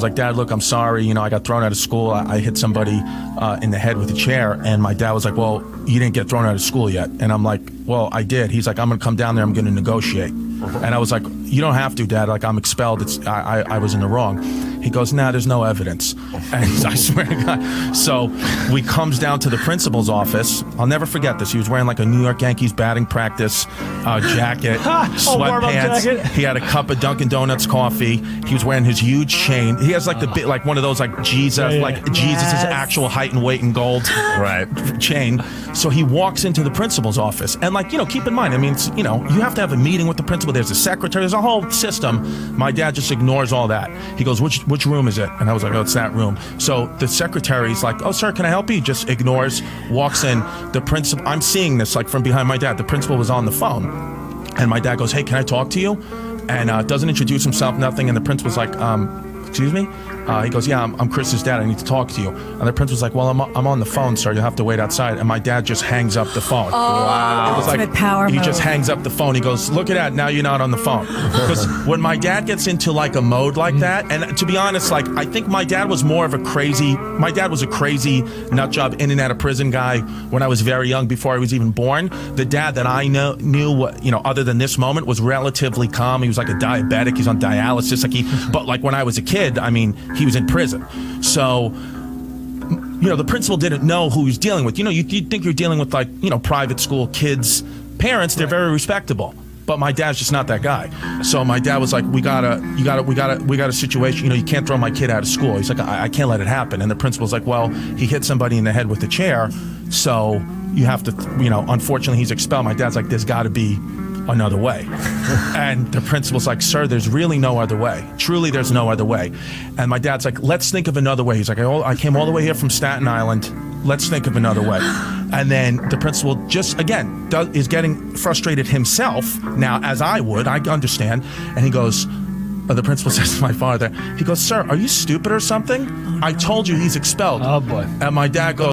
was like, Dad, look, I'm sorry. You know, I got thrown out of school. I hit somebody in the head with a chair. And my dad was like, well, you didn't get thrown out of school yet. And I'm like, well, I did. He's like, I'm going to come down there. I'm going to negotiate. And I was like, you don't have to, Dad. Like, I'm expelled. I was in the wrong. He goes, nah, there's no evidence. And I swear to God. So we comes down to the principal's office. I'll never forget this. He was wearing like a New York Yankees batting practice jacket, sweatpants. He had a cup of Dunkin' Donuts coffee. He was wearing his huge chain. He has like the bit, like one of those like Jesus, Jesus' actual height and weight in gold chain. So he walks into the principal's office. And like, you know, keep in mind, I mean, it's, you know, you have to have a meeting with the principal. There's a secretary. There's a whole system. My dad just ignores all that. He goes, which room is it? And I was like, oh, it's that room. So the secretary's like, oh, sir, can I help you? He just ignores, walks in. The principal, I'm seeing this like from behind my dad. The principal was on the phone. And my dad goes, hey, can I talk to you? And doesn't introduce himself, nothing. And the principal's like, excuse me? He goes, yeah, I'm Chris's dad. I need to talk to you. And the principal's like, well, I'm on the phone, sir. You'll have to wait outside. And my dad just hangs up the phone. Oh, wow. It was like, power he move. just hangs up the phone. He goes, look at that. Now you're not on the phone. Because when my dad gets into like a mode like that, and to be honest, like I think my dad was more of a crazy nut job, in and out of prison guy when I was very young, before I was even born. The dad that I knew, you know, other than this moment, was relatively calm. He was like a diabetic. He's on dialysis. But like when I was a kid, I mean, he was in prison. So, you know, the principal didn't know who he was dealing with. You know, you'd think you're dealing with like, you know, private school kids, parents, they're very respectable. But my dad's just not that guy. So my dad was like, we got a situation, you know, you can't throw my kid out of school. He's like, I can't let it happen. And the principal's like, well, he hit somebody in the head with a chair, so you have to, you know, unfortunately he's expelled. My dad's like, there's got to be another way. And the principal's like, sir, there's really no other way. Truly, there's no other way. And my dad's like, let's think of another way. He's like, I came all the way here from Staten Island. Let's think of another way. And then the principal just, again, is getting frustrated himself now, as I would. I understand. And he goes, the principal says to my father, he goes, sir, are you stupid or something? I told you he's expelled. Oh, boy. And my dad goes,